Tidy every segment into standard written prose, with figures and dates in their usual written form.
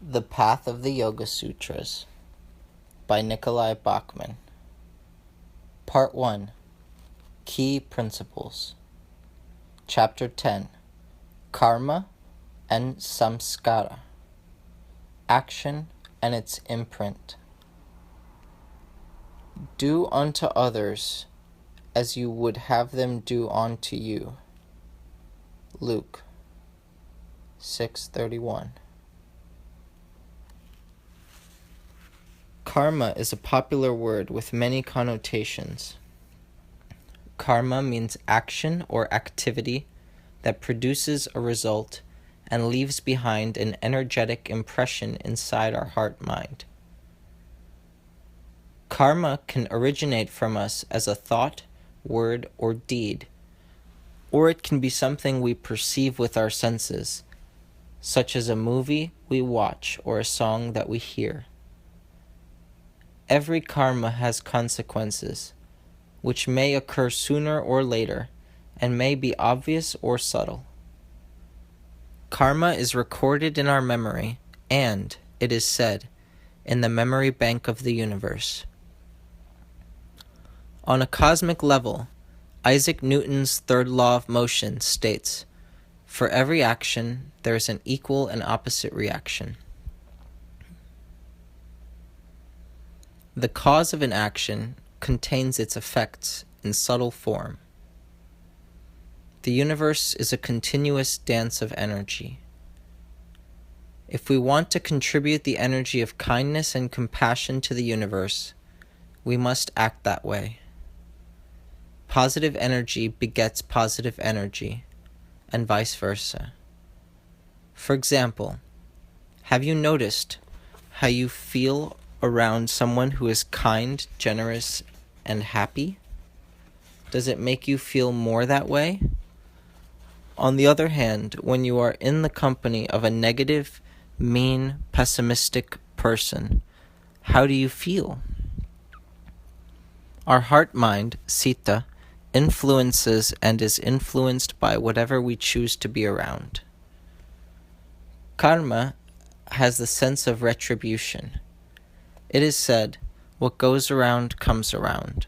The Path of the Yoga Sutras by Nikolai Bachman. Part 1. Key Principles. Chapter 10. Karma and Samskara. Action and its imprint. Do unto others as you would have them do unto you. Luke 6:31. Karma is a popular word with many connotations. Karma means action or activity that produces a result and leaves behind an energetic impression inside our heart-mind. Karma can originate from us as a thought, word, or deed, or it can be something we perceive with our senses, such as a movie we watch or a song that we hear. Every karma has consequences, which may occur sooner or later, and may be obvious or subtle. Karma is recorded in our memory, and, it is said, in the memory bank of the universe. On a cosmic level, Isaac Newton's third law of motion states, "For every action, there is an equal and opposite reaction." The cause of an action contains its effects in subtle form. The universe is a continuous dance of energy. If we want to contribute the energy of kindness and compassion to the universe, we must act that way. Positive energy begets positive energy, and vice versa. For example, have you noticed how you feel around someone who is kind, generous, and happy? Does it make you feel more that way? On the other hand, when you are in the company of a negative, mean, pessimistic person, how do you feel? Our heart-mind, Sita, influences and is influenced by whatever we choose to be around. Karma has the sense of retribution. It is said, what goes around comes around.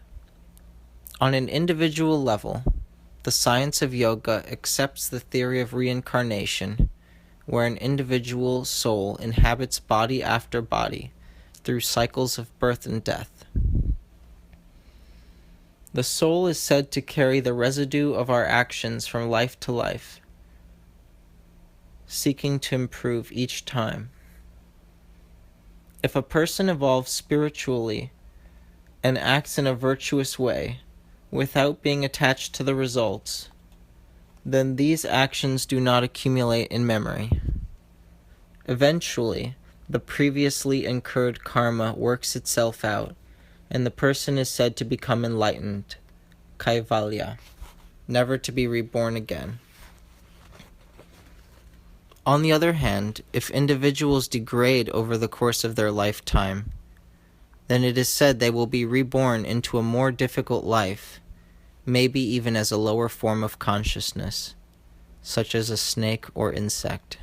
On an individual level, the science of yoga accepts the theory of reincarnation, where an individual soul inhabits body after body through cycles of birth and death. The soul is said to carry the residue of our actions from life to life, seeking to improve each time. If a person evolves spiritually and acts in a virtuous way, without being attached to the results, then these actions do not accumulate in memory. Eventually, the previously incurred karma works itself out, and the person is said to become enlightened, kaivalya, never to be reborn again. On the other hand, if individuals degrade over the course of their lifetime, then it is said they will be reborn into a more difficult life, maybe even as a lower form of consciousness, such as a snake or insect.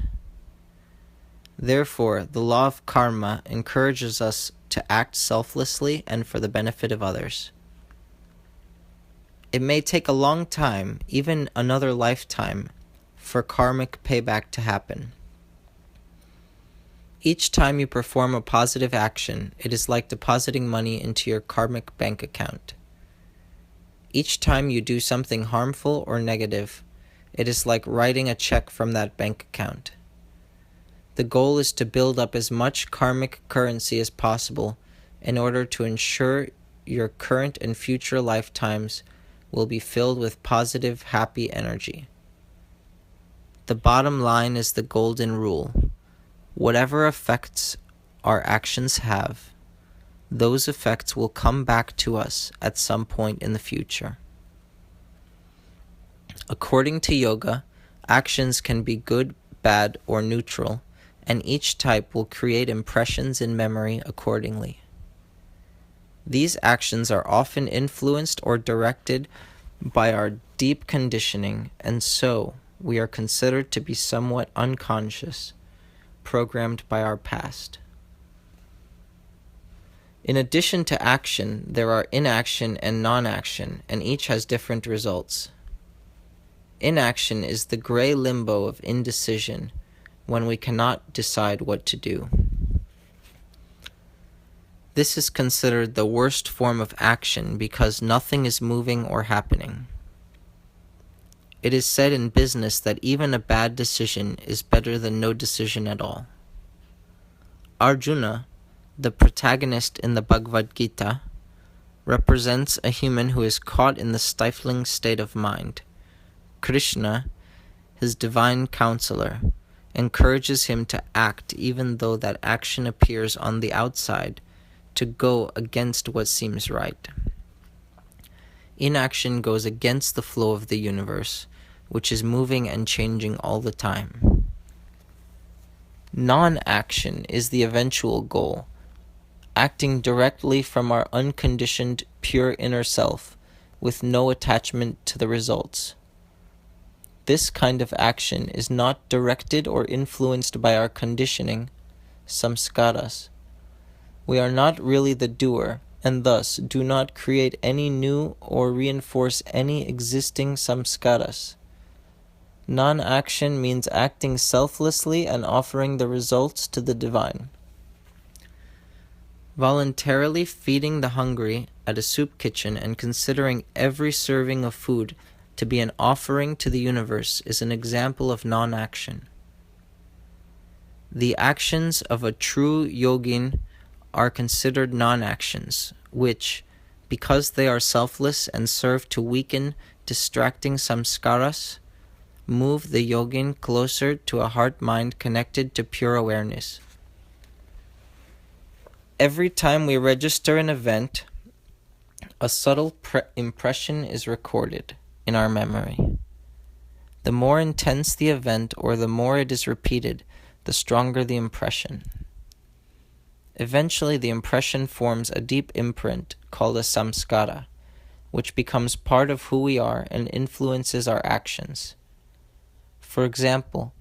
Therefore, the law of karma encourages us to act selflessly and for the benefit of others. It may take a long time, even another lifetime, for karmic payback to happen. Each time you perform a positive action, it is like depositing money into your karmic bank account. Each time you do something harmful or negative, it is like writing a check from that bank account. The goal is to build up as much karmic currency as possible in order to ensure your current and future lifetimes will be filled with positive, happy energy. The bottom line is the golden rule. Whatever effects our actions have, those effects will come back to us at some point in the future. According to yoga, actions can be good, bad, or neutral, and each type will create impressions in memory accordingly. These actions are often influenced or directed by our deep conditioning, and so we are considered to be somewhat unconscious, programmed by our past. In addition to action, there are inaction and non-action, and each has different results. Inaction is the gray limbo of indecision, when we cannot decide what to do. This is considered the worst form of action because nothing is moving or happening. It is said in business that even a bad decision is better than no decision at all. Arjuna, the protagonist in the Bhagavad Gita, represents a human who is caught in the stifling state of mind. Krishna, his divine counselor, encourages him to act even though that action appears on the outside to go against what seems right. Inaction goes against the flow of the universe, which is moving and changing all the time. Non-action is the eventual goal, acting directly from our unconditioned, pure inner self, with no attachment to the results. This kind of action is not directed or influenced by our conditioning, samskaras. We are not really the doer, and thus do not create any new or reinforce any existing samskaras. Non-action means acting selflessly and offering the results to the divine. Voluntarily feeding the hungry at a soup kitchen and considering every serving of food to be an offering to the universe is an example of non-action. The actions of a true yogin are considered non-actions, which, because they are selfless and serve to weaken distracting samskaras, move the yogin closer to a heart-mind connected to pure awareness. Every time we register an event, a subtle impression is recorded in our memory. The more intense the event or the more it is repeated, the stronger the impression. Eventually, the impression forms a deep imprint called a samskara, which becomes part of who we are and influences our actions. For example,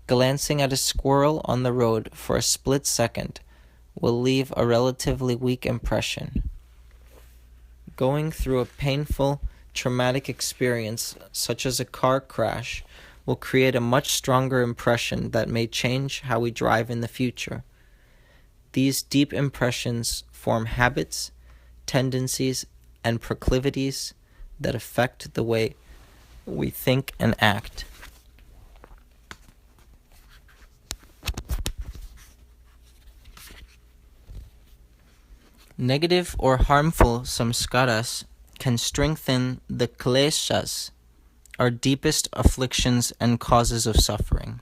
glancing at a squirrel on the road for a split second will leave a relatively weak impression. Going through a painful, traumatic experience, such as a car crash, will create a much stronger impression that may change how we drive in the future. These deep impressions form habits, tendencies, and proclivities that affect the way we think and act. Negative or harmful samskaras can strengthen the kleshas, our deepest afflictions and causes of suffering.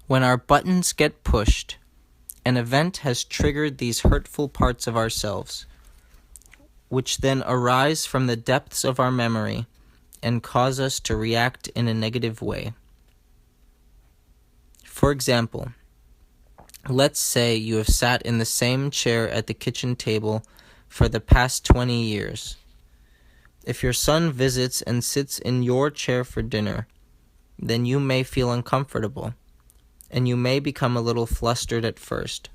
When our buttons get pushed, an event has triggered these hurtful parts of ourselves, which then arise from the depths of our memory and cause us to react in a negative way. For example, let's say you have sat in the same chair at the kitchen table for the past 20 years. If your son visits and sits in your chair for dinner, then you may feel uncomfortable, and you may become a little flustered at first.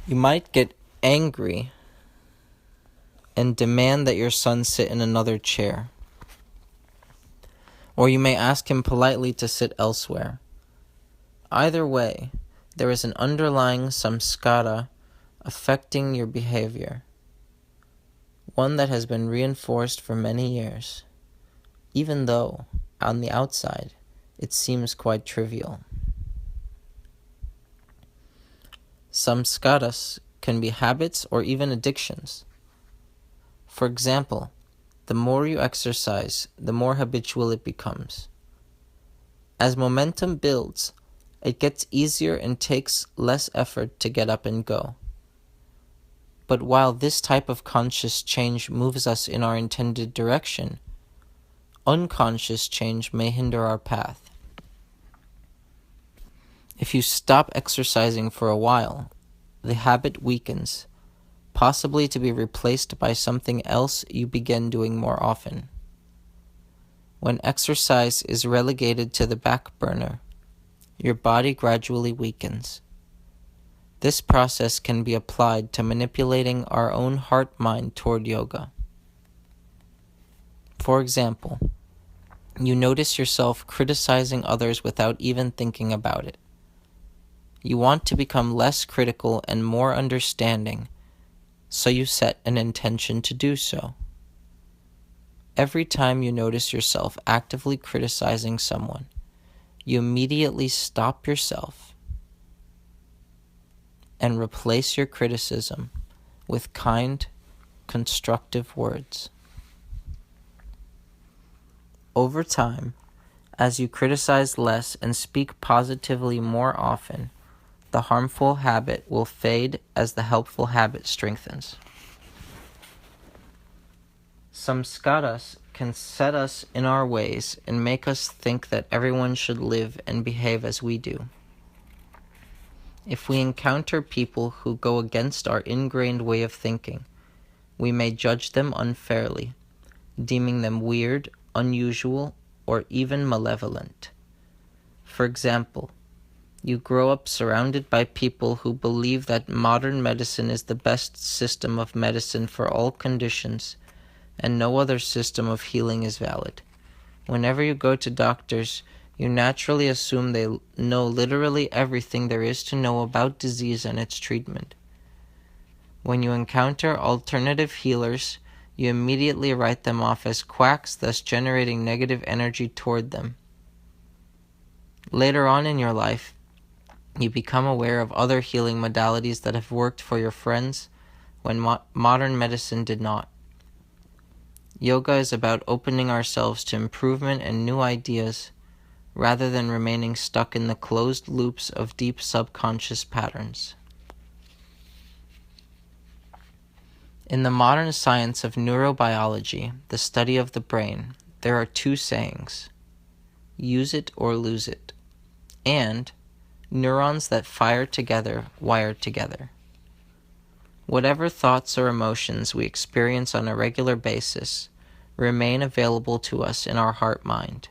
You might get angry and demand that your son sit in another chair. Or you may ask him politely to sit elsewhere. Either way, there is an underlying samskara affecting your behavior, one that has been reinforced for many years, even though, on the outside, it seems quite trivial. Samskaras can be habits or even addictions. For example, the more you exercise, the more habitual it becomes. As momentum builds, it gets easier and takes less effort to get up and go. But while this type of conscious change moves us in our intended direction, unconscious change may hinder our path. If you stop exercising for a while, the habit weakens, possibly to be replaced by something else you begin doing more often. When exercise is relegated to the back burner, your body gradually weakens. This process can be applied to manipulating our own heart-mind toward yoga. For example, you notice yourself criticizing others without even thinking about it. You want to become less critical and more understanding, so you set an intention to do so. Every time you notice yourself actively criticizing someone, you immediately stop yourself and replace your criticism with kind, constructive words. Over time, as you criticize less and speak positively more often, the harmful habit will fade as the helpful habit strengthens. Samskaras can set us in our ways and make us think that everyone should live and behave as we do. If we encounter people who go against our ingrained way of thinking, we may judge them unfairly, deeming them weird, unusual, or even malevolent. For example, you grow up surrounded by people who believe that modern medicine is the best system of medicine for all conditions, and no other system of healing is valid. Whenever you go to doctors, you naturally assume they know literally everything there is to know about disease and its treatment. When you encounter alternative healers, you immediately write them off as quacks, thus generating negative energy toward them. Later on in your life, you become aware of other healing modalities that have worked for your friends when modern medicine did not. Yoga is about opening ourselves to improvement and new ideas, rather than remaining stuck in the closed loops of deep subconscious patterns. In the modern science of neurobiology, the study of the brain, there are two sayings: use it or lose it, and neurons that fire together wire together. Whatever thoughts or emotions we experience on a regular basis remain available to us in our heart-mind.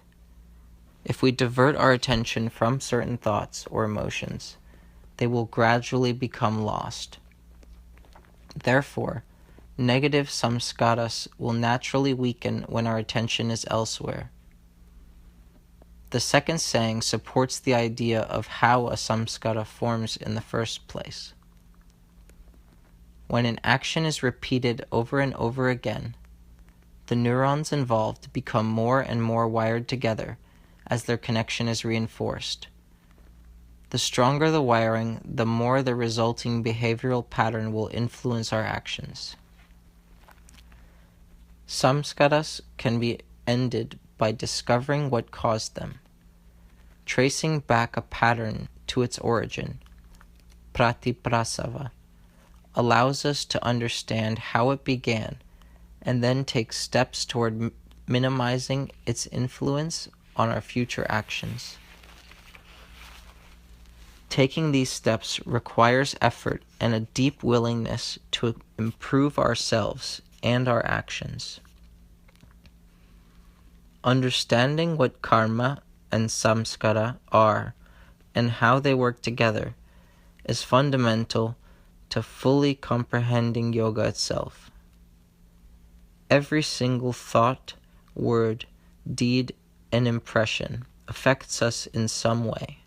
If we divert our attention from certain thoughts or emotions, they will gradually become lost. Therefore, negative samskaras will naturally weaken when our attention is elsewhere. The second saying supports the idea of how a samskara forms in the first place. When an action is repeated over and over again, the neurons involved become more and more wired together as their connection is reinforced. The stronger the wiring, the more the resulting behavioral pattern will influence our actions. Samskaras can be ended by discovering what caused them. Tracing back a pattern to its origin, pratiprasava, allows us to understand how it began and then take steps toward minimizing its influence on our future actions. Taking these steps requires effort and a deep willingness to improve ourselves and our actions. Understanding what karma and samskara are and how they work together is fundamental to fully comprehending yoga itself. Every single thought, word, deed, and impression affects us in some way.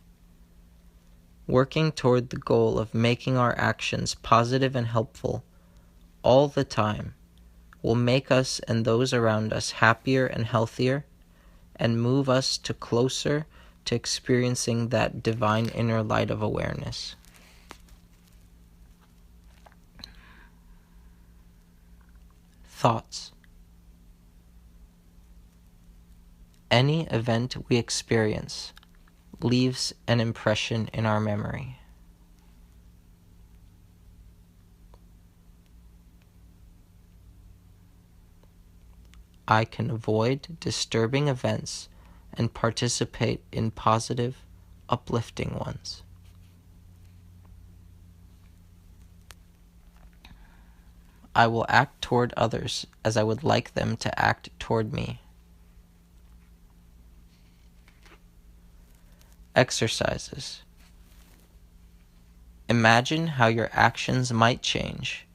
Working toward the goal of making our actions positive and helpful all the time will make us and those around us happier and healthier, and move us closer to experiencing that divine inner light of awareness. Thoughts. Any event we experience leaves an impression in our memory. I can avoid disturbing events and participate in positive, uplifting ones. I will act toward others as I would like them to act toward me. Exercises. Imagine how your actions might change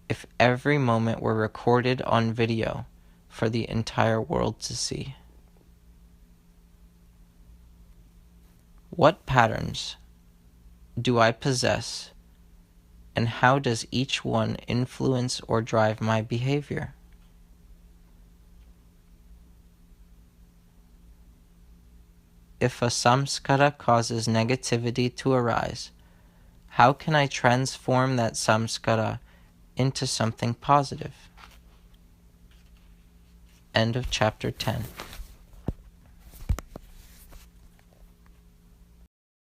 if every moment were recorded on video for the entire world to see. What patterns do I possess, and how does each one influence or drive my behavior? If a samskara causes negativity to arise, how can I transform that samskara into something positive? End of chapter 10.